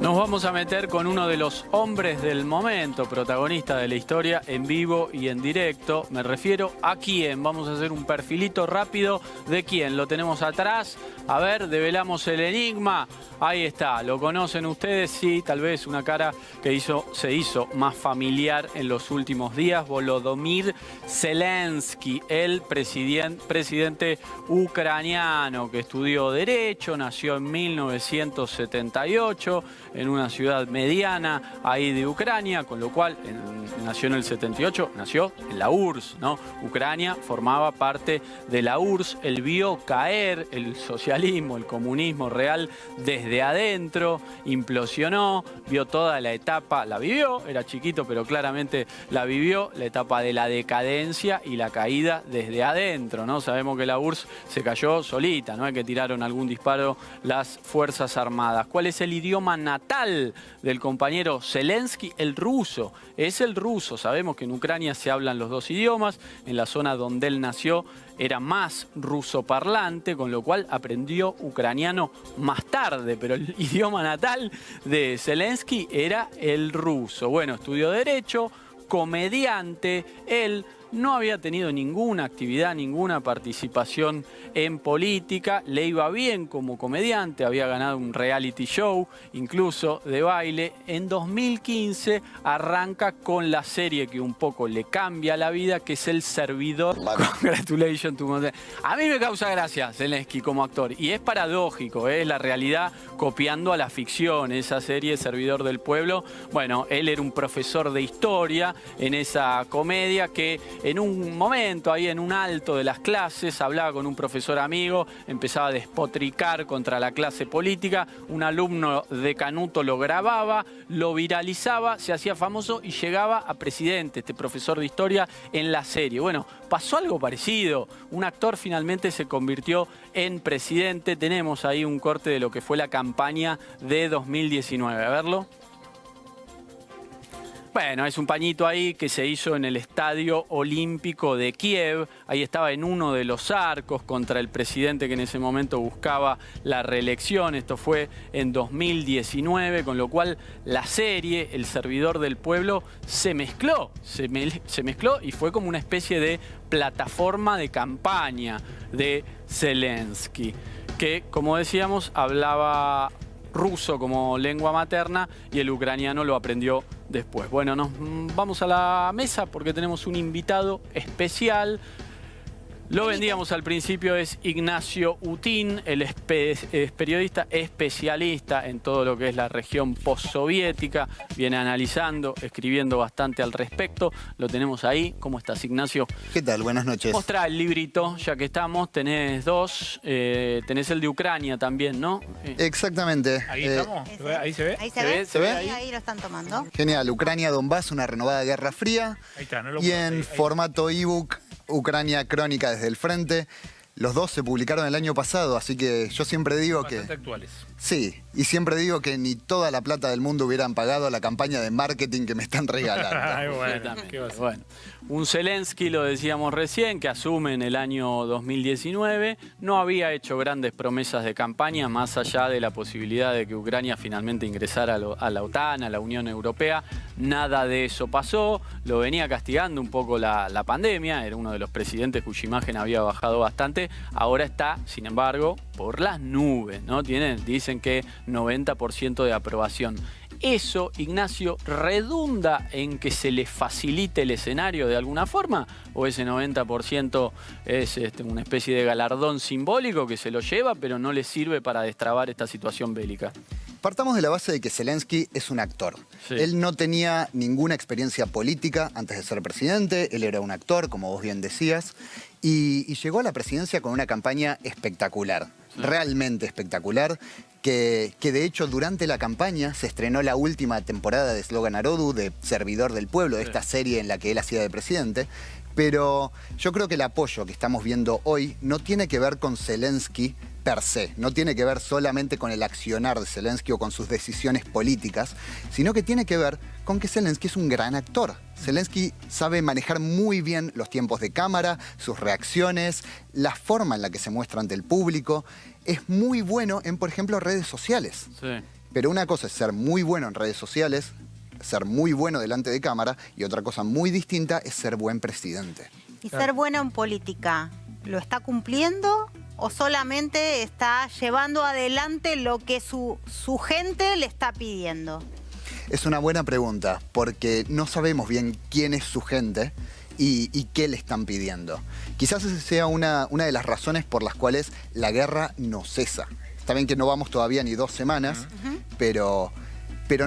Nos vamos a meter con uno de los hombres del momento, protagonista de la historia, en vivo y en directo. Me refiero a quién. Vamos a hacer un perfilito rápido de quién. Lo tenemos atrás. A ver, develamos el enigma. Ahí está. ¿Lo conocen ustedes? Sí, tal vez una cara que se hizo más familiar en los últimos días. Volodymyr Zelensky, el presidente ucraniano que estudió Derecho, nació en 1978 en una ciudad mediana ahí de Ucrania, con lo cual nació en el 78, nació en la URSS, ¿no? Ucrania formaba parte de la URSS. Él vio caer el socialismo, el comunismo real desde adentro, implosionó, vio toda la etapa, la vivió, era chiquito pero claramente la vivió, la etapa de la decadencia y la caída desde adentro, ¿no? Sabemos que la URSS se cayó solita, no es que tiraron algún disparo las Fuerzas Armadas. ¿Cuál es el idioma natal del compañero Zelensky? El ruso. Es el ruso. Sabemos que en Ucrania se hablan los dos idiomas. En la zona donde él nació era más ruso parlante, con lo cual aprendió ucraniano más tarde, pero el idioma natal de Zelensky era el ruso. Bueno, estudió Derecho, comediante, él no había tenido ninguna actividad, ninguna participación en política, le iba bien como comediante, había ganado un reality show, incluso de baile. En 2015 arranca con la serie que un poco le cambia la vida, que es El Servidor. Congratulations to Monte. A mí me causa gracia Zelensky como actor, y es paradójico, es la realidad copiando a la ficción, esa serie Servidor del Pueblo. Bueno, él era un profesor de historia en esa comedia que en un momento, ahí en un alto de las clases, hablaba con un profesor amigo, empezaba a despotricar contra la clase política, un alumno de Canuto lo grababa, lo viralizaba, se hacía famoso y llegaba a presidente, este profesor de historia, en la serie. Bueno, pasó algo parecido, un actor finalmente se convirtió en presidente. Tenemos ahí un corte de lo que fue la campaña de 2019, a verlo. Bueno, es un pañito ahí que se hizo en el Estadio Olímpico de Kiev. Ahí estaba en uno de los arcos contra el presidente que en ese momento buscaba la reelección. Esto fue en 2019, con lo cual la serie, El Servidor del Pueblo, se mezcló y fue como una especie de plataforma de campaña de Zelensky, que, como decíamos, hablaba ruso como lengua materna y el ucraniano lo aprendió después. Bueno, nos vamos a la mesa porque tenemos un invitado especial. Lo vendíamos al principio, es Ignacio Utin, él es periodista especialista en todo lo que es la región postsoviética, viene analizando, escribiendo bastante al respecto. Lo tenemos ahí. ¿Cómo estás, Ignacio? ¿Qué tal? Buenas noches. Mostrá el librito, ya que estamos, tenés dos, tenés el de Ucrania también, ¿no? Exactamente. Ahí estamos, ahí se ve. Ahí se ve. ¿Se ve? Ahí lo están tomando. Genial, Ucrania, Donbass, una renovada guerra fría. Ahí está, no lo Y puedo- en ahí- formato ebook, Ucrania Crónica desde el frente. Los dos se publicaron el año pasado, así que yo siempre digo bastante que... actuales. Sí, y siempre digo que ni toda la plata del mundo hubieran pagado la campaña de marketing que me están regalando. Ay, bueno, Completamente. ¿qué va a ser? Bueno, un Zelensky, lo decíamos recién, que asume en el año 2019. No había hecho grandes promesas de campaña, más allá de la posibilidad de que Ucrania finalmente ingresara a la OTAN, a la Unión Europea. Nada de eso pasó. Lo venía castigando un poco la pandemia. Era uno de los presidentes cuya imagen había bajado bastante. Ahora está, sin embargo, por las nubes, ¿no? Dicen que 90% de aprobación. ¿Eso, Ignacio, redunda en que se le facilite el escenario de alguna forma? ¿O ese 90% es una especie de galardón simbólico que se lo lleva, pero no le sirve para destrabar esta situación bélica? Partamos de la base de que Zelensky es un actor. Sí. Él no tenía ninguna experiencia política antes de ser presidente, él era un actor, como vos bien decías, y llegó a la presidencia con una campaña espectacular, realmente espectacular, que de hecho durante la campaña se estrenó la última temporada de Slogan Narodu, de Servidor del Pueblo, de esta serie en la que él hacía de presidente. Pero yo creo que el apoyo que estamos viendo hoy no tiene que ver con Zelensky per se, no tiene que ver solamente con el accionar de Zelensky o con sus decisiones políticas, sino que tiene que ver con que Zelensky es un gran actor. Zelensky sabe manejar muy bien los tiempos de cámara, sus reacciones, la forma en la que se muestra ante el público. Es muy bueno en, por ejemplo, redes sociales. Sí. Pero una cosa es ser muy bueno en redes sociales, ser muy bueno delante de cámara, y otra cosa muy distinta es ser buen presidente. Y ser bueno en política, ¿lo está cumpliendo o solamente está llevando adelante lo que su gente le está pidiendo? Es una buena pregunta, porque no sabemos bien quién es su gente y qué le están pidiendo. Quizás esa sea una de las razones por las cuales la guerra no cesa. Está bien que no vamos todavía ni 2 semanas, pero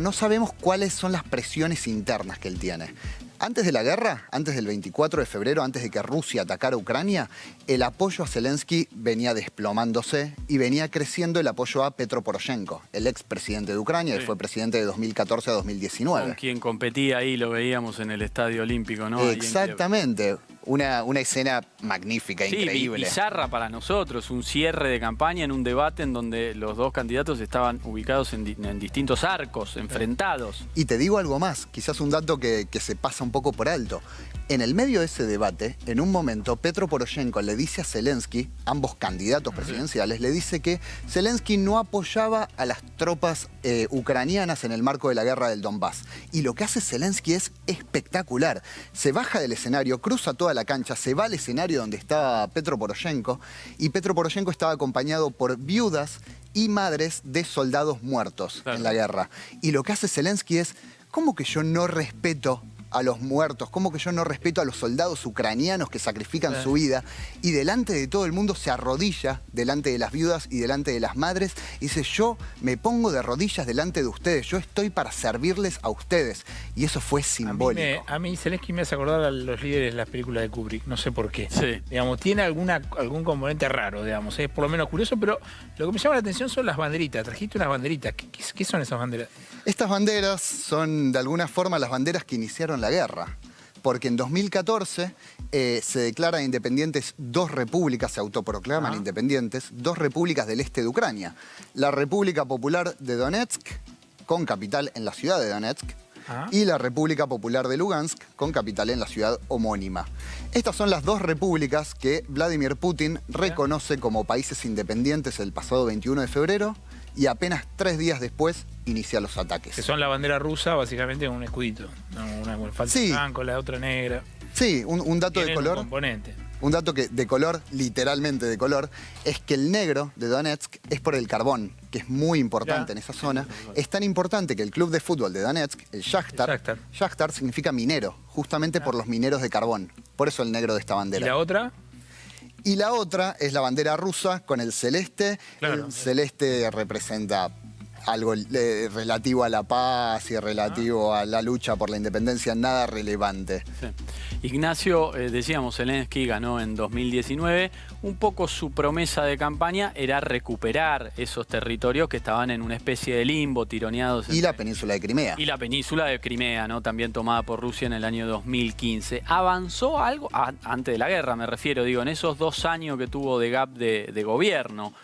no sabemos cuáles son las presiones internas que él tiene. Antes de la guerra, antes del 24 de febrero, antes de que Rusia atacara Ucrania, el apoyo a Zelensky venía desplomándose y venía creciendo el apoyo a Petro Poroshenko, el expresidente de Ucrania, que fue presidente de 2014 a 2019. Con quien competía ahí, lo veíamos en el Estadio Olímpico, ¿no? Exactamente. Una escena magnífica, increíble. Bizarra para nosotros, un cierre de campaña en un debate en donde los dos candidatos estaban ubicados en distintos arcos, enfrentados. Y te digo algo más, quizás un dato que se pasa un poco por alto. En el medio de ese debate, en un momento, Petro Poroshenko le dice a Zelensky, ambos candidatos presidenciales, le dice que Zelensky no apoyaba a las tropas ucranianas en el marco de la guerra del Donbass. Y lo que hace Zelensky es espectacular. Se baja del escenario, cruza toda la cancha, se va al escenario donde estaba Petro Poroshenko, y Petro Poroshenko estaba acompañado por viudas y madres de soldados muertos en la guerra. Y lo que hace Zelensky es, ¿cómo que yo no respeto a los muertos? ¿Cómo que yo no respeto a los soldados ucranianos que sacrifican su vida? Y delante de todo el mundo se arrodilla, delante de las viudas y delante de las madres, y dice, yo me pongo de rodillas delante de ustedes, yo estoy para servirles a ustedes. Y eso fue simbólico. A mí Zelensky me hace acordar a los líderes de las películas de Kubrick, no sé por qué. Sí. Digamos, tiene algún componente raro, digamos, es por lo menos curioso, pero lo que me llama la atención son las banderitas. Trajiste unas banderitas. ¿Qué son esas banderas? Estas banderas son, de alguna forma, las banderas que iniciaron la guerra. Porque en 2014 se declaran independientes 2 repúblicas, se autoproclaman independientes, 2 repúblicas del este de Ucrania. La República Popular de Donetsk, con capital en la ciudad de Donetsk, y la República Popular de Lugansk, con capital en la ciudad homónima. Estas son las 2 repúblicas que Vladimir Putin reconoce como países independientes el pasado 21 de febrero, y apenas 3 días después inicia los ataques. Que son la bandera rusa, básicamente un escudito. Una falsa blanco, la otra negra. Sí, un dato de color. Un componente. Un dato de color, literalmente de color, es que el negro de Donetsk es por el carbón, que es muy importante en esa zona. Es tan importante que el club de fútbol de Donetsk, el Shakhtar significa minero, justamente por los mineros de carbón. Por eso el negro de esta bandera. ¿Y la otra? Y la otra es la bandera rusa con el celeste. El celeste representa algo relativo a la paz y relativo a la lucha por la independencia, nada relevante. Sí. Ignacio, decíamos, Zelensky ganó en 2019. Un poco su promesa de campaña era recuperar esos territorios que estaban en una especie de limbo, tironeados. Y la península de Crimea. Y la península de Crimea, ¿no? También tomada por Rusia en el año 2015. ¿Avanzó algo? Antes de la guerra, me refiero, digo, en esos 2 años que tuvo de gap de gobierno.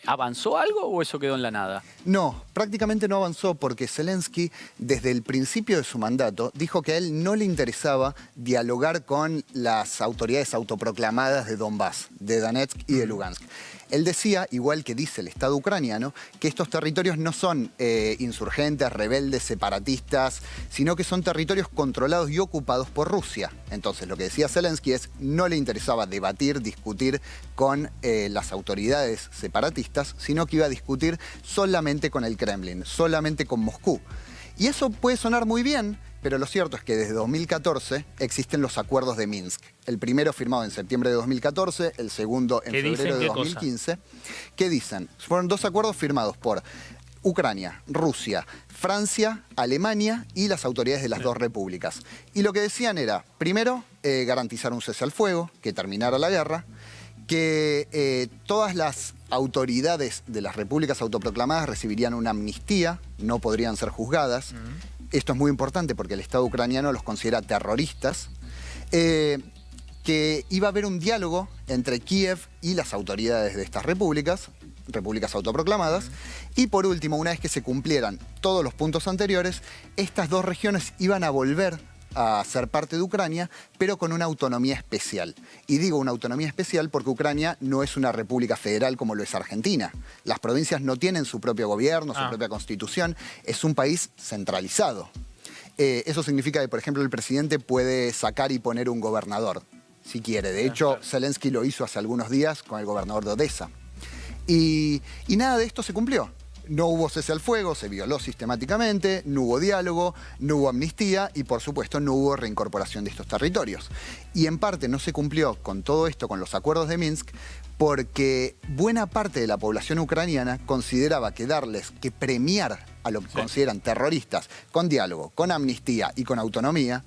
¿Avanzó algo o eso quedó en la nada? No, prácticamente no avanzó porque Zelensky, desde el principio de su mandato, dijo que a él no le interesaba dialogar con las autoridades autoproclamadas de Donbass, de Donetsk y de Lugansk. Él decía, igual que dice el Estado ucraniano, que estos territorios no son insurgentes, rebeldes, separatistas, sino que son territorios controlados y ocupados por Rusia. Entonces, lo que decía Zelensky es, no le interesaba debatir, discutir con las autoridades separatistas, sino que iba a discutir solamente con el Kremlin, solamente con Moscú. Y eso puede sonar muy bien, pero lo cierto es que desde 2014 existen los acuerdos de Minsk. El primero firmado en septiembre de 2014, el segundo en febrero de 2015. ¿Qué dicen? Fueron 2 acuerdos firmados por Ucrania, Rusia, Francia, Alemania y las autoridades de las 2 repúblicas. Y lo que decían era, primero, garantizar un cese al fuego, que terminara la guerra, que todas las autoridades de las repúblicas autoproclamadas recibirían una amnistía, no podrían ser juzgadas. Esto es muy importante porque el Estado ucraniano los considera terroristas. Que iba a haber un diálogo entre Kiev y las autoridades de estas repúblicas autoproclamadas. Y por último, una vez que se cumplieran todos los puntos anteriores, estas 2 regiones iban a volver a ser parte de Ucrania, pero con una autonomía especial. Y digo una autonomía especial porque Ucrania no es una república federal como lo es Argentina. Las provincias no tienen su propio gobierno, su propia constitución. Es un país centralizado. Eso significa que, por ejemplo, el presidente puede sacar y poner un gobernador, si quiere. De hecho, Zelensky lo hizo hace algunos días con el gobernador de Odessa. Y nada de esto se cumplió. No hubo cese al fuego, se violó sistemáticamente, no hubo diálogo, no hubo amnistía y, por supuesto, no hubo reincorporación de estos territorios. Y en parte no se cumplió con todo esto, con los acuerdos de Minsk, porque buena parte de la población ucraniana consideraba que premiar a lo que consideran terroristas con diálogo, con amnistía y con autonomía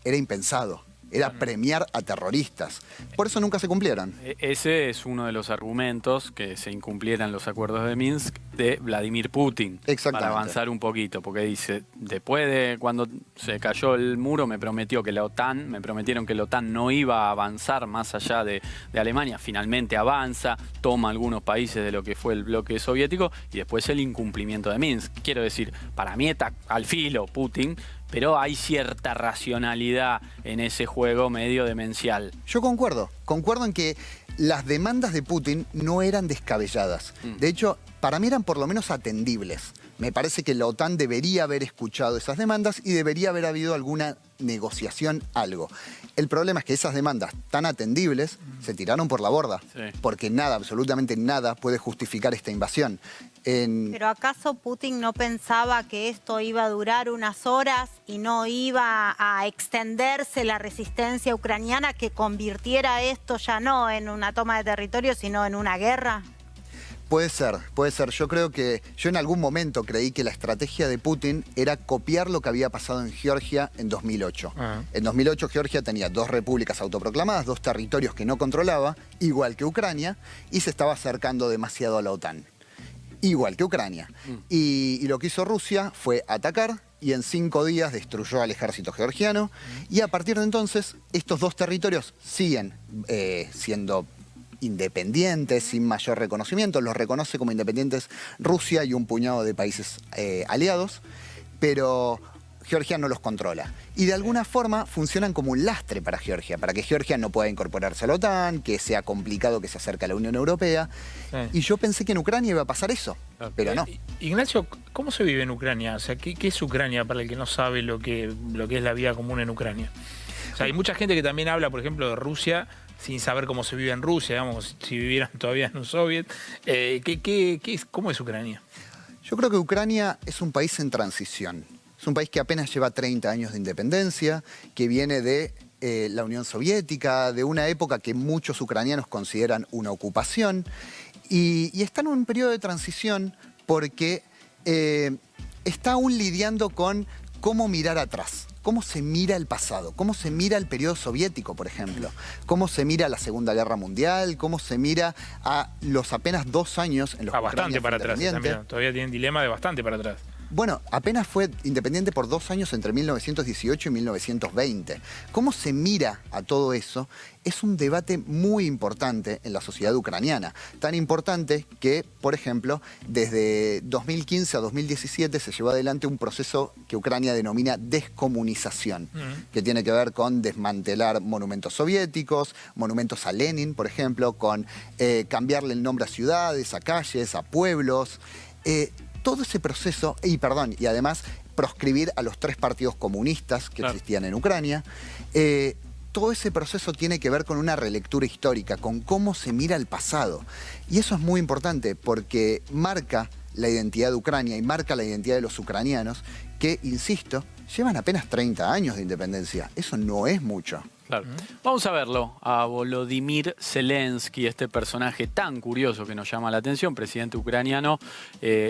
era impensado. Era premiar a terroristas. Por eso nunca se cumplieron. Ese es uno de los argumentos que se incumplieran los acuerdos de Minsk de Vladimir Putin. Exactamente. Para avanzar un poquito, porque dice, después de cuando se cayó el muro me prometieron que la OTAN no iba a avanzar más allá de Alemania. Finalmente avanza, toma algunos países de lo que fue el bloque soviético y después el incumplimiento de Minsk. Quiero decir, para mí está al filo Putin, pero hay cierta racionalidad en ese juego medio demencial. Yo concuerdo en que las demandas de Putin no eran descabelladas. De hecho, para mí eran por lo menos atendibles. Me parece que la OTAN debería haber escuchado esas demandas y debería haber habido alguna negociación, algo. El problema es que esas demandas tan atendibles se tiraron por la borda, porque nada, absolutamente nada puede justificar esta invasión. ¿Pero acaso Putin no pensaba que esto iba a durar unas horas y no iba a extenderse la resistencia ucraniana que convirtiera esto ya no en una toma de territorio, sino en una guerra? Puede ser. Yo creo que yo en algún momento creí que la estrategia de Putin era copiar lo que había pasado en Georgia en 2008. En 2008 Georgia tenía 2 repúblicas autoproclamadas, 2 territorios que no controlaba, igual que Ucrania, y se estaba acercando demasiado a la OTAN. Igual que Ucrania. Y lo que hizo Rusia fue atacar y en 5 días destruyó al ejército georgiano. Y a partir de entonces, estos 2 territorios siguen siendo independientes, sin mayor reconocimiento. Los reconoce como independientes Rusia y un puñado de países aliados, pero Georgia no los controla. Y de alguna forma funcionan como un lastre para Georgia, para que Georgia no pueda incorporarse a la OTAN, que sea complicado que se acerque a la Unión Europea. Y yo pensé que en Ucrania iba a pasar eso, pero no. Ignacio, ¿cómo se vive en Ucrania? O sea, ¿qué es Ucrania para el que no sabe lo que es la vida común en Ucrania? O sea, hay mucha gente que también habla, por ejemplo, de Rusia sin saber cómo se vive en Rusia, digamos, si vivieran todavía en un soviet. ¿Cómo es Ucrania? Yo creo que Ucrania es un país en transición. Es un país que apenas lleva 30 años de independencia, que viene de la Unión Soviética, de una época que muchos ucranianos consideran una ocupación, y está en un periodo de transición porque está aún lidiando con cómo mirar atrás, cómo se mira el pasado, cómo se mira el periodo soviético, por ejemplo, cómo se mira la Segunda Guerra Mundial, cómo se mira a los apenas 2 años en los que bastante para atrás también. Todavía tienen dilema de bastante para atrás. Bueno, apenas fue independiente por 2 años entre 1918 y 1920. ¿Cómo se mira a todo eso? Es un debate muy importante en la sociedad ucraniana. Tan importante que, por ejemplo, desde 2015 a 2017 se llevó adelante un proceso que Ucrania denomina descomunización, que tiene que ver con desmantelar monumentos soviéticos, monumentos a Lenin, por ejemplo, con cambiarle el nombre a ciudades, a calles, a pueblos. Todo ese proceso, y además proscribir a los 3 partidos comunistas que existían en Ucrania, todo ese proceso tiene que ver con una relectura histórica, con cómo se mira el pasado. Y eso es muy importante porque marca la identidad de Ucrania y marca la identidad de los ucranianos que, insisto, llevan apenas 30 años de independencia. Eso no es mucho. Claro. Vamos a verlo, a Volodymyr Zelensky, este personaje tan curioso que nos llama la atención, presidente ucraniano,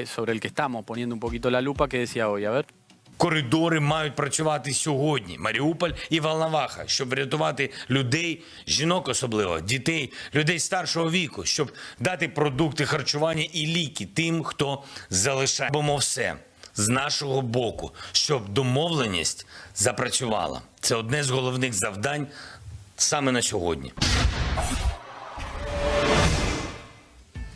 sobre el que estamos poniendo un poquito la lupa, que decía hoy, a ver. Коридори мають працювати сьогодні, Маріуполь і Волноваха, щоб врятувати людей, жінок особливо, дітей, людей старшого віку, щоб дати продукти харчування і ліки тим, хто залишає. Робимо все з нашого боку, щоб домовленість запрацювала. Це одне з головних завдань саме на сьогодні.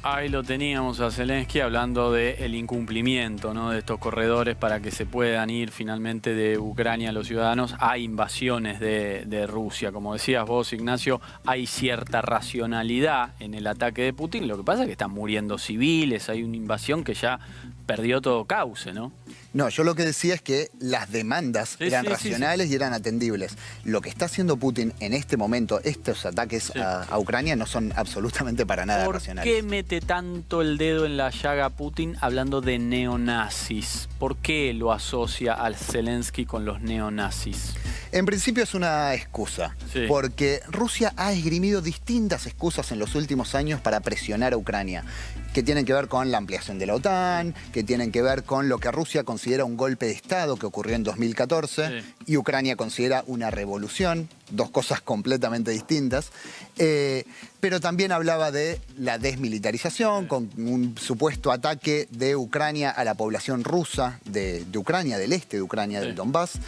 Ahí lo teníamos a Zelensky hablando del incumplimiento, ¿no?, de estos corredores para que se puedan ir finalmente de Ucrania los ciudadanos a invasiones de Rusia. Como decías vos, Ignacio, hay cierta racionalidad en el ataque de Putin. Lo que pasa es que están muriendo civiles, hay una invasión que ya perdió todo cauce, ¿no? No, yo lo que decía es que las demandas eran racionales y eran atendibles. Lo que está haciendo Putin en este momento, estos ataques a Ucrania, no son absolutamente para nada racionales. ¿Por qué mete tanto el dedo en la llaga Putin hablando de neonazis? ¿Por qué lo asocia al Zelensky con los neonazis? En principio es una excusa, porque Rusia ha esgrimido distintas excusas en los últimos años para presionar a Ucrania, que tienen que ver con la ampliación de la OTAN, que tienen que ver con lo que Rusia considera un golpe de Estado que ocurrió en 2014 y Ucrania considera una revolución, dos cosas completamente distintas. Pero también hablaba de la desmilitarización, con un supuesto ataque de Ucrania a la población rusa de Ucrania, del este de Ucrania, del Donbass.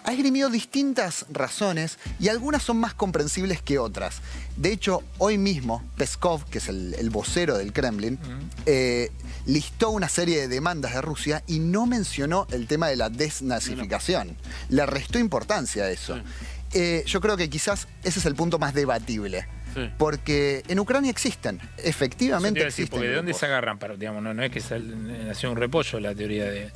Ha esgrimido distintas razones y algunas son más comprensibles que otras. De hecho, hoy mismo Peskov, que es el vocero del Kremlin, listó una serie de demandas de Rusia y no mencionó el tema de la desnazificación. Le restó importancia a eso. Yo creo que quizás ese es el punto más debatible. Porque en Ucrania existen, efectivamente existen. Porque ¿de dónde se agarran? Digamos, no es que nació un repollo la teoría de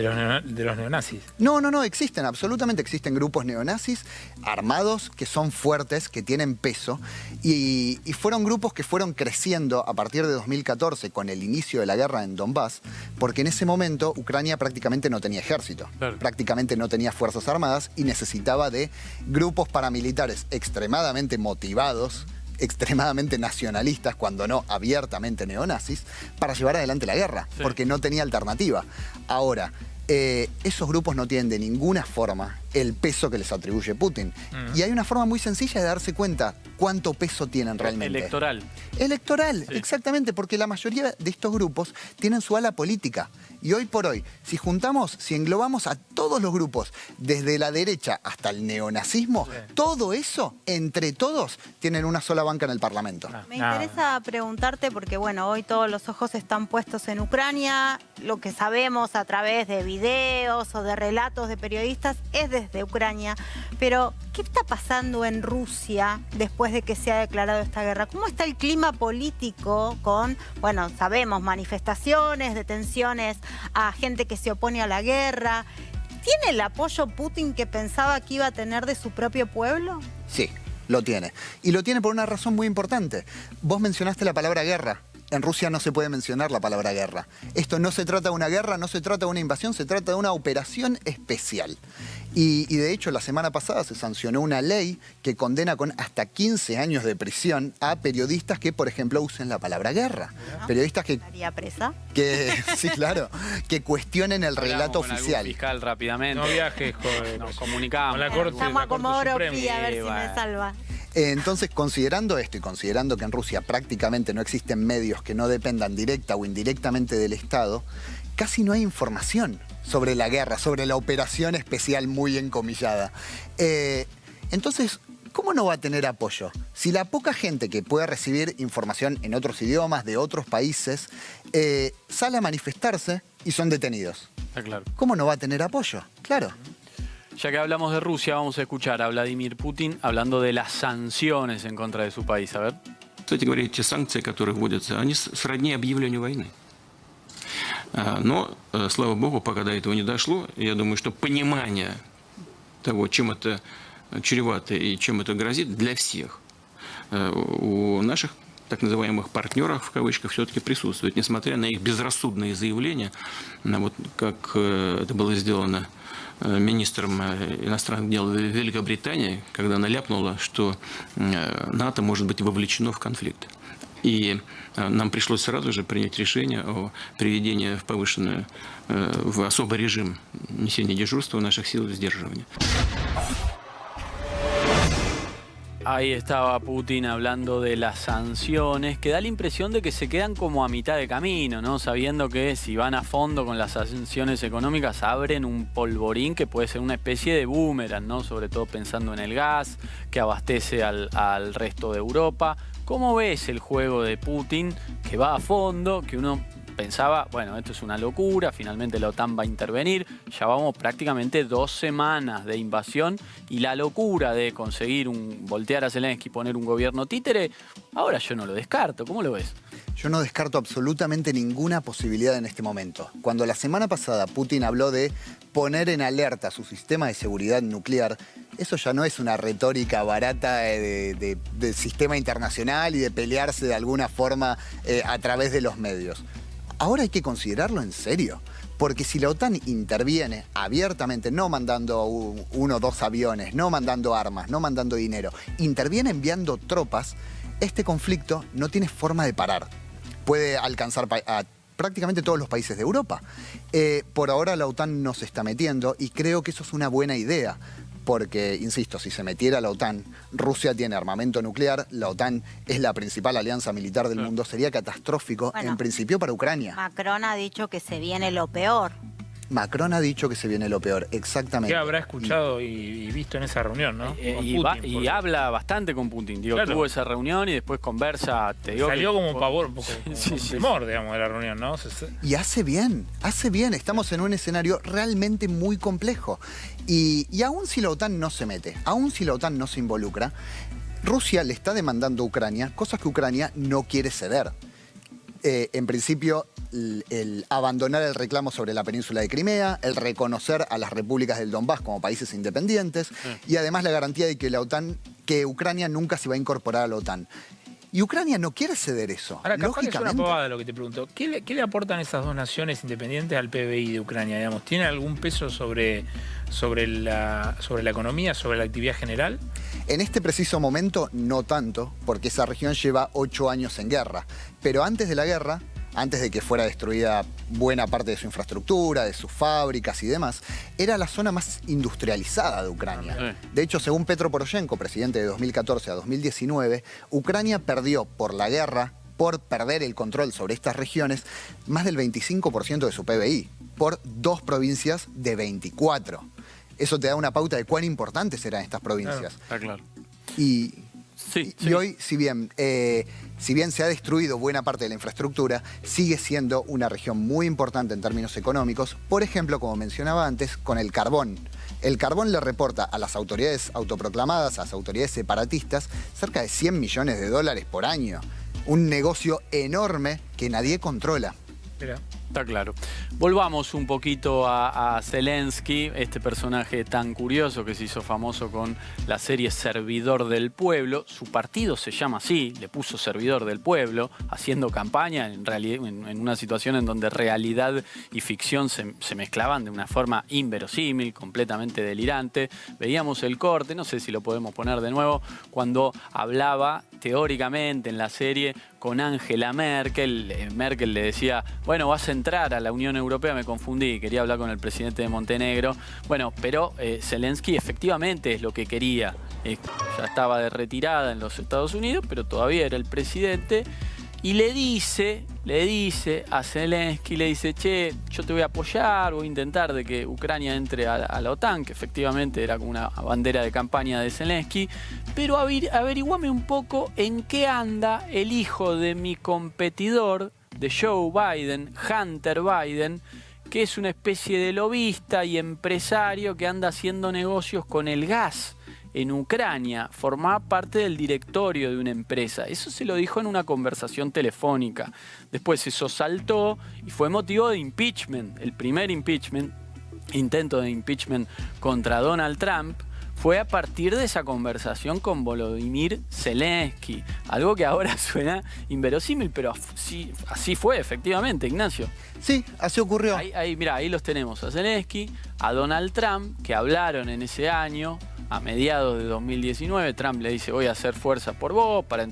los neonazis. No, existen, absolutamente existen grupos neonazis armados que son fuertes, que tienen peso y fueron grupos que fueron creciendo a partir de 2014 con el inicio de la guerra en Donbass, porque en ese momento Ucrania prácticamente no tenía ejército, prácticamente no tenía fuerzas armadas y necesitaba de grupos paramilitares extremadamente motivados, extremadamente nacionalistas, cuando no abiertamente neonazis, para llevar adelante la guerra, porque no tenía alternativa. Ahora, esos grupos no tienen de ninguna forma el peso que les atribuye Putin. Y hay una forma muy sencilla de darse cuenta cuánto peso tienen realmente. Electoral, exactamente, porque la mayoría de estos grupos tienen su ala política. Y hoy por hoy, si englobamos a todos los grupos, desde la derecha hasta el neonazismo, todo eso, entre todos, tienen una sola banca en el Parlamento. Me interesa preguntarte, porque bueno, hoy todos los ojos están puestos en Ucrania, lo que sabemos a través de videos o de relatos de periodistas es desde Ucrania, pero ¿qué está pasando en Rusia después de que se ha declarado esta guerra? ¿Cómo está el clima político con, bueno, sabemos, manifestaciones, detenciones a gente que se opone a la guerra? ¿Tiene el apoyo Putin que pensaba que iba a tener de su propio pueblo? Sí, lo tiene. Y lo tiene por una razón muy importante. Vos mencionaste la palabra guerra. En Rusia no se puede mencionar la palabra guerra. Esto no se trata de una guerra, no se trata de una invasión, se trata de una operación especial. Y de hecho, la semana pasada se sancionó una ley que condena con hasta 15 años de prisión a periodistas que, por ejemplo, usen la palabra guerra. Periodistas que... ¿Estaría presa? Sí, claro. Que cuestionen el relato oficial. Fiscal rápidamente. No viajes, nos comunicamos. Con la Corte, estamos a Comodoro Suprema. Pi, a ver si me salva. Entonces, considerando esto y considerando que en Rusia prácticamente no existen medios que no dependan directa o indirectamente del Estado, casi no hay información sobre la guerra, sobre la operación especial muy encomillada. Entonces, ¿cómo no va a tener apoyo? Si la poca gente que puede recibir información en otros idiomas, de otros países, sale a manifestarse y son detenidos. Claro. ¿Cómo no va a tener apoyo? Claro. Ya que hablamos de Rusia, vamos a escuchar a Vladimir Putin hablando de las sanciones en contra de su país. A ver. Кстати говоря, те санкции, которые вводятся, они сродни объявлению войны. Но, слава богу, пока до этого не дошло, я думаю, что понимание того, чем это чревато и чем это грозит для всех, у наших так называемых партнеров, в кавычках, все-таки присутствует, несмотря на их безрассудные заявления, вот как это было сделано министром иностранных дел Великобритании, когда она ляпнула, что НАТО может быть вовлечено в конфликт. И нам пришлось сразу же принять решение о приведении в повышенную, в особый режим несения дежурства наших сил сдерживания. Ahí estaba Putin hablando de las sanciones, que da la impresión de que se quedan como a mitad de camino, ¿no? Sabiendo que si van a fondo con las sanciones económicas abren un polvorín que puede ser una especie de boomerang, ¿no? Sobre todo pensando en el gas, que abastece al resto de Europa. ¿Cómo ves el juego de Putin que va a fondo, que uno pensaba, bueno, esto es una locura, finalmente la OTAN va a intervenir, ya vamos prácticamente 2 semanas de invasión y la locura de conseguir voltear a Zelensky y poner un gobierno títere, ahora yo no lo descarto, ¿cómo lo ves? Yo no descarto absolutamente ninguna posibilidad en este momento. Cuando la semana pasada Putin habló de poner en alerta su sistema de seguridad nuclear, eso ya no es una retórica barata de sistema internacional y de pelearse de alguna forma a través de los medios. Ahora hay que considerarlo en serio, porque si la OTAN interviene abiertamente, no mandando 1 o 2 aviones, no mandando armas, no mandando dinero, interviene enviando tropas, este conflicto no tiene forma de parar. Puede alcanzar a prácticamente todos los países de Europa. Por ahora la OTAN no se está metiendo y creo que eso es una buena idea. Porque, insisto, si se metiera la OTAN, Rusia tiene armamento nuclear, la OTAN es la principal alianza militar del mundo, sería catastrófico, en principio para Ucrania. Macron ha dicho que se viene lo peor. Macron ha dicho que se viene lo peor, exactamente. ¿Qué habrá escuchado y visto en esa reunión, no? Y habla bastante con Putin. Digo, claro. Tuvo esa reunión y después conversa. Te digo salió que, como pavor, un poco sí, temor, digamos, de la reunión, ¿no? Y hace bien. Estamos en un escenario realmente muy complejo. Y aún si la OTAN no se mete, aún si la OTAN no se involucra, Rusia le está demandando a Ucrania cosas que Ucrania no quiere ceder. En principio, el abandonar el reclamo sobre la península de Crimea, el reconocer a las repúblicas del Donbass como países independientes y además la garantía de que Ucrania nunca se va a incorporar a la OTAN. Y Ucrania no quiere ceder eso. Ahora, capaz que es lógicamente. una pavada lo que te pregunto. ¿Qué le aportan esas 2 naciones independientes al PBI de Ucrania? Digamos, ¿tiene algún peso sobre la economía, sobre la actividad general? En este preciso momento, no tanto, porque esa región lleva 8 años en guerra. Pero antes de la guerra, antes de que fuera destruida buena parte de su infraestructura, de sus fábricas y demás, era la zona más industrializada de Ucrania. De hecho, según Petro Poroshenko, presidente de 2014 a 2019, Ucrania perdió por la guerra, por perder el control sobre estas regiones, más del 25% de su PBI, por 2 provincias de 24. Eso te da una pauta de cuán importantes eran estas provincias. Está claro. Y Sí. hoy, si bien se ha destruido buena parte de la infraestructura, sigue siendo una región muy importante en términos económicos. Por ejemplo, como mencionaba antes, con el carbón. El carbón le reporta a las autoridades autoproclamadas, a las autoridades separatistas, cerca de $100 millones por año. Un negocio enorme que nadie controla. Mira. Está claro. Volvamos un poquito a Zelensky, este personaje tan curioso que se hizo famoso con la serie Servidor del Pueblo. Su partido se llama así, le puso Servidor del Pueblo, haciendo campaña en una situación en donde realidad y ficción se mezclaban de una forma inverosímil, completamente delirante. Veíamos el corte, no sé si lo podemos poner de nuevo, cuando hablaba teóricamente en la serie con Angela Merkel. Merkel le decía, bueno, vas a entrar a la Unión Europea, me confundí, quería hablar con el presidente de Montenegro. Bueno, pero Zelensky efectivamente es lo que quería. Ya estaba de retirada en los Estados Unidos, pero todavía era el presidente. Y le dice a Zelensky, le dice, che, yo te voy a apoyar, voy a intentar de que Ucrania entre a la OTAN, que efectivamente era como una bandera de campaña de Zelensky, pero averiguame un poco en qué anda el hijo de mi competidor, de Joe Biden, Hunter Biden, que es una especie de lobista y empresario que anda haciendo negocios con el gas en Ucrania, formaba parte del directorio de una empresa. Eso se lo dijo en una conversación telefónica. Después eso saltó y fue motivo de impeachment. El primer intento de impeachment contra Donald Trump, fue a partir de esa conversación con Volodymyr Zelensky. Algo que ahora suena inverosímil, pero así fue, efectivamente, Ignacio. Sí, así ocurrió. Mirá, ahí los tenemos, a Zelensky, a Donald Trump, que hablaron en ese año, a mediados de 2019. Trump le dice, voy a hacer fuerza por vos para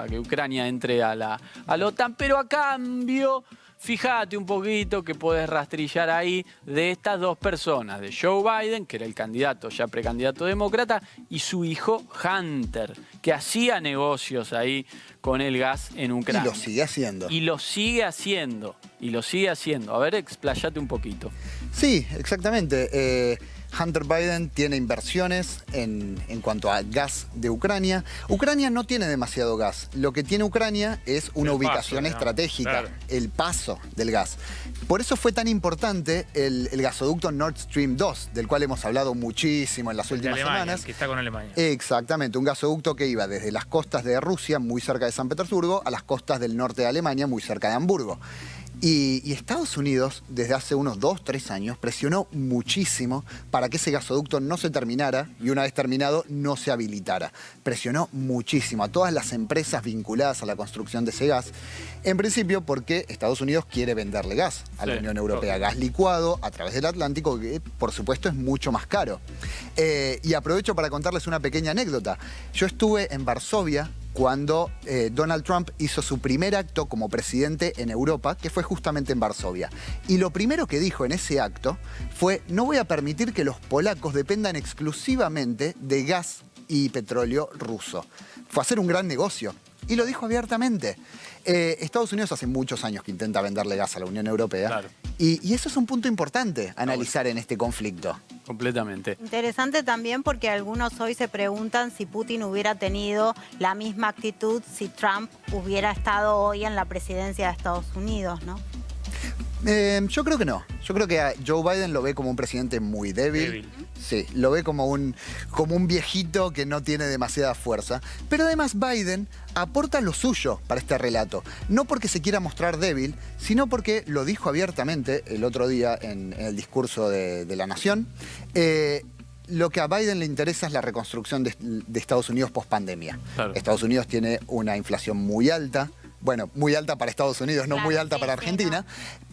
que Ucrania entre a la OTAN, pero a cambio, fíjate un poquito que podés rastrillar ahí de estas 2 personas, de Joe Biden, que era el candidato, ya precandidato demócrata, y su hijo Hunter, que hacía negocios ahí con el gas en Ucrania. Y lo sigue haciendo. Y lo sigue haciendo. A ver, explayate un poquito. Sí, exactamente. Hunter Biden tiene inversiones en cuanto a gas de Ucrania. Ucrania no tiene demasiado gas. Lo que tiene Ucrania es una ubicación estratégica, claro. el paso del gas. Por eso fue tan importante el gasoducto Nord Stream 2, del cual hemos hablado muchísimo en las últimas semanas. Que está con Alemania. Exactamente, un gasoducto que iba desde las costas de Rusia, muy cerca de San Petersburgo, a las costas del norte de Alemania, muy cerca de Hamburgo. Y Estados Unidos, desde hace unos 2-3 años, presionó muchísimo para que ese gasoducto no se terminara y una vez terminado no se habilitara. Presionó muchísimo a todas las empresas vinculadas a la construcción de ese gas. En principio porque Estados Unidos quiere venderle gas a la Unión Europea, gas licuado a través del Atlántico, que por supuesto es mucho más caro. Y aprovecho para contarles una pequeña anécdota. Yo estuve en Varsovia cuando Donald Trump hizo su primer acto como presidente en Europa, que fue justamente en Varsovia. Y lo primero que dijo en ese acto fue: no voy a permitir que los polacos dependan exclusivamente de gas y petróleo ruso. Fue a hacer un gran negocio. Y lo dijo abiertamente. Estados Unidos hace muchos años que intenta venderle gas a la Unión Europea. Claro. Y eso es un punto importante a analizar en este conflicto. Completamente. Interesante también porque algunos hoy se preguntan si Putin hubiera tenido la misma actitud si Trump hubiera estado hoy en la presidencia de Estados Unidos, ¿no? Yo creo que no. Yo creo que a Joe Biden lo ve como un presidente muy débil. Sí, lo ve como un viejito que no tiene demasiada fuerza. Pero además Biden aporta lo suyo para este relato. No porque se quiera mostrar débil, sino porque lo dijo abiertamente el otro día en el discurso de la Nación. Lo que a Biden le interesa es la reconstrucción de Estados Unidos post-pandemia. Claro. Estados Unidos tiene una inflación muy alta. Bueno, muy alta para Estados Unidos, no Claro, muy alta sí, para sí, Argentina,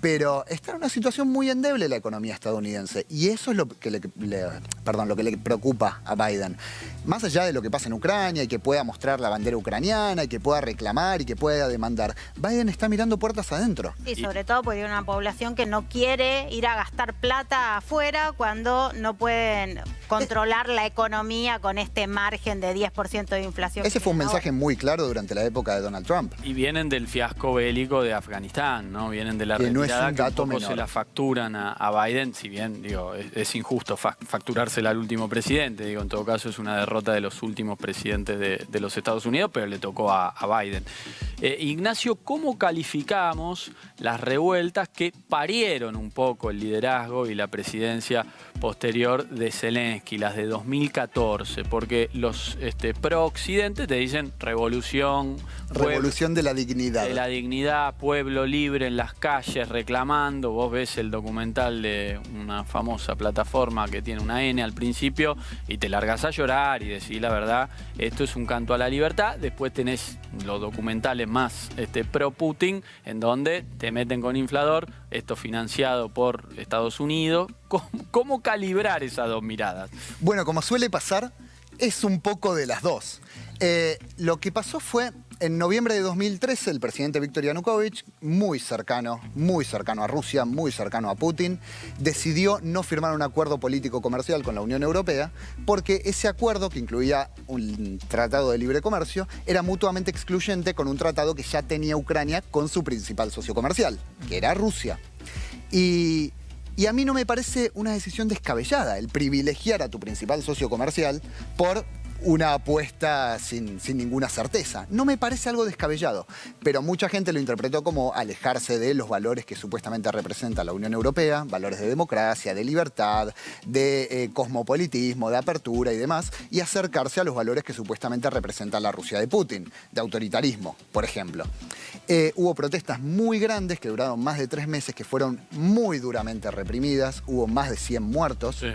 pero está en una situación muy endeble la economía estadounidense. Y eso es lo que le preocupa a Biden. Más allá de lo que pasa en Ucrania y que pueda mostrar la bandera ucraniana y que pueda reclamar y que pueda demandar, Biden está mirando puertas adentro. Sí, sobre todo porque hay una población que no quiere ir a gastar plata afuera cuando no pueden controlar la economía con este margen de 10% de inflación. Ese fue un que tienen mensaje ahora. muy claro durante la época de Donald Trump. Y vienen del fiasco bélico de Afganistán, ¿no? Vienen de la Que no es retirada un que un dato poco menor. se la facturan a Biden, si bien digo, es injusto facturársela al último presidente, digo, en todo caso es una derrota de los últimos presidentes de los Estados Unidos, pero le tocó a Biden. Ignacio, ¿cómo calificamos las revueltas que parieron un poco el liderazgo y la presidencia posterior de Zelensky, las de 2014? Porque los pro-occidente te dicen revolución, Revolución de la dignidad. de la dignidad, pueblo libre en las calles reclamando. Vos ves el documental de una famosa plataforma que tiene una N al principio y te largas a llorar y decís la verdad, esto es un canto a la libertad. Después tenés los documentales más pro-Putin, en donde te meten con inflador, esto financiado por Estados Unidos. ¿Cómo calibrar esas dos miradas? Bueno, como suele pasar, es un poco de las dos. Lo que pasó fue, en noviembre de 2013, el presidente Viktor Yanukovych, muy cercano a Rusia, muy cercano a Putin, decidió no firmar un acuerdo político comercial con la Unión Europea, porque ese acuerdo, que incluía un tratado de libre comercio, era mutuamente excluyente con un tratado que ya tenía Ucrania con su principal socio comercial, que era Rusia. Y a mí no me parece una decisión descabellada el privilegiar a tu principal socio comercial por una apuesta sin ninguna certeza. No me parece algo descabellado, pero mucha gente lo interpretó como alejarse de los valores que supuestamente representa la Unión Europea, valores de democracia, de libertad, de cosmopolitismo, de apertura y demás, y acercarse a los valores que supuestamente representa la Rusia de Putin, de autoritarismo, por ejemplo. Hubo protestas muy grandes que duraron más de 3 meses, que fueron muy duramente reprimidas, hubo más de 100 muertos. Sí.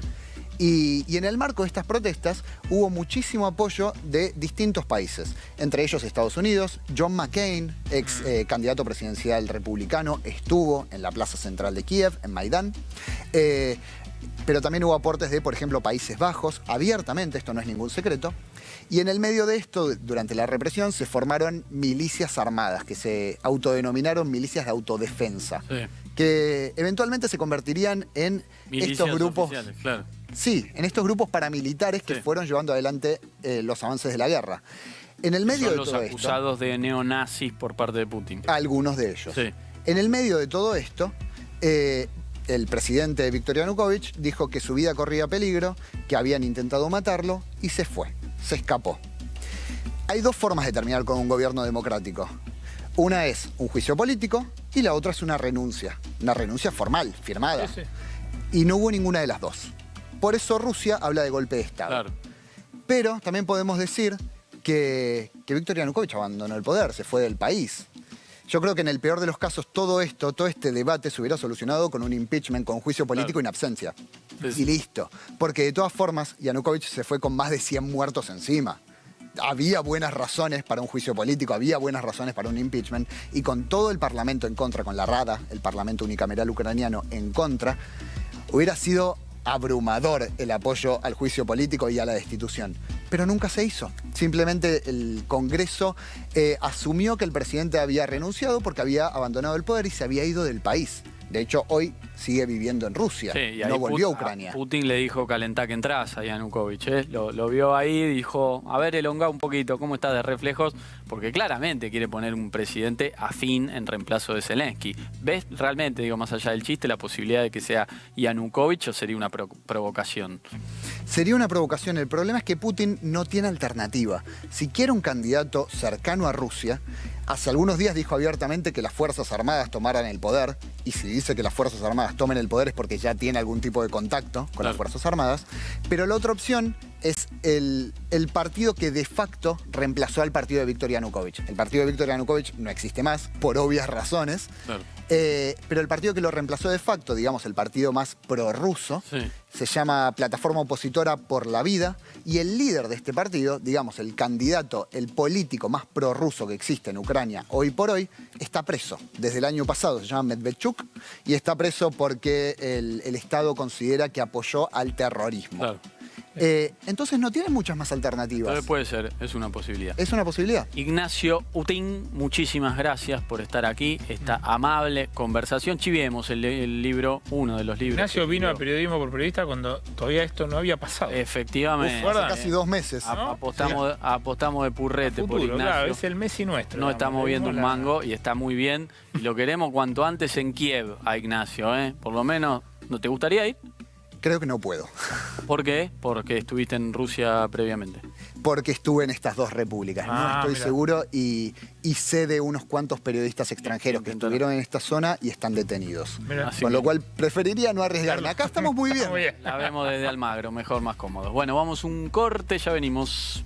Y en el marco de estas protestas hubo muchísimo apoyo de distintos países, entre ellos Estados Unidos. John McCain, ex candidato presidencial republicano, estuvo en la plaza central de Kiev, en Maidán. Pero también hubo aportes de, por ejemplo, Países Bajos, abiertamente, esto no es ningún secreto. Y en el medio de esto, durante la represión, se formaron milicias armadas, que se autodenominaron milicias de autodefensa, Sí. que eventualmente se convertirían en Milicias estos grupos. oficiales, claro. Sí, en estos grupos paramilitares que Sí. fueron llevando adelante los avances de la guerra. En el medio Son de los todo acusados de neonazis por parte de Putin. esto, algunos de ellos. Sí. En el medio de todo esto, el presidente Viktor Yanukovych dijo que su vida corría peligro, que habían intentado matarlo y se fue, se escapó. Hay dos formas de terminar con un gobierno democrático. Una es un juicio político y la otra es una renuncia formal, firmada. Sí, sí. Y no hubo ninguna de las dos. Por eso Rusia habla de golpe de Estado. Claro. Pero también podemos decir que Viktor Yanukovych abandonó el poder, se fue del país. Yo creo que en el peor de los casos todo este debate se hubiera solucionado con un impeachment, con juicio político y en absencia. Sí. Y listo. Porque de todas formas Yanukovych se fue con más de 100 muertos encima. Había buenas razones para un juicio político, había buenas razones para un impeachment, y con todo el Parlamento en contra, con la Rada, el Parlamento unicameral ucraniano, en contra, hubiera sido abrumador el apoyo al juicio político y a la destitución. Pero nunca se hizo. Simplemente el Congreso asumió que el presidente había renunciado porque había abandonado el poder y se había ido del país. De hecho, hoy sigue viviendo en Rusia. Sí, y ahí no volvió a Ucrania. Putin le dijo calentá que entras a Yanukovych. Lo vio ahí, dijo, a ver, elongá un poquito, ¿cómo estás de reflejos? Porque claramente quiere poner un presidente afín en reemplazo de Zelensky. ¿Ves realmente, digo, más allá del chiste, la posibilidad de que sea Yanukovych o sería una provocación? Sería una provocación. El problema es que Putin no tiene alternativa. Si quiere un candidato cercano a Rusia, hace algunos días dijo abiertamente que las Fuerzas Armadas tomaran el poder, y si dice que las Fuerzas Armadas tomen el poder es porque ya tiene algún tipo de contacto con las Fuerzas Armadas. Pero la otra opción es el partido que de facto reemplazó al partido de Viktor Yanukovych. El partido de Viktor Yanukovych no existe más, por obvias razones. Claro. Pero el partido que lo reemplazó de facto, digamos el partido más prorruso, Sí. se llama Plataforma Opositora por la Vida, y el líder de este partido, digamos el candidato, el político más prorruso que existe en Ucrania hoy por hoy, está preso. Desde el año pasado se llama Medvedchuk y está preso porque el Estado considera que apoyó al terrorismo. Claro. Entonces no tiene muchas más alternativas. Entonces puede ser, es una posibilidad. Es una posibilidad. Ignacio Utín, muchísimas gracias por estar aquí, esta amable conversación. Chiviemos el libro, uno de los libros. Ignacio que vino a escribió. Periodismo por Periodista cuando todavía esto no había pasado. Efectivamente. Uf, ¿verdad? Casi 2 meses. ¿no? Apostamos de purrete por Futuro, Ignacio. claro, es el Messi nuestro. No digamos, estamos le viendo un dimos la- mango y está muy bien. Y lo queremos cuanto antes en Kiev a Ignacio, ¿eh? Por lo menos, ¿no te gustaría ir? Creo que no puedo. ¿Por qué? Porque estuviste en Rusia previamente. Porque estuve en estas dos repúblicas. No Ah, estoy mira. seguro y sé de unos cuantos periodistas extranjeros que Intentaron. estuvieron en esta zona y están detenidos. Mira. Así Con que lo cual preferiría no arriesgarme. Acá estamos muy bien. Muy bien. la vemos desde Almagro, mejor, más cómodos. Bueno, vamos un corte, ya venimos.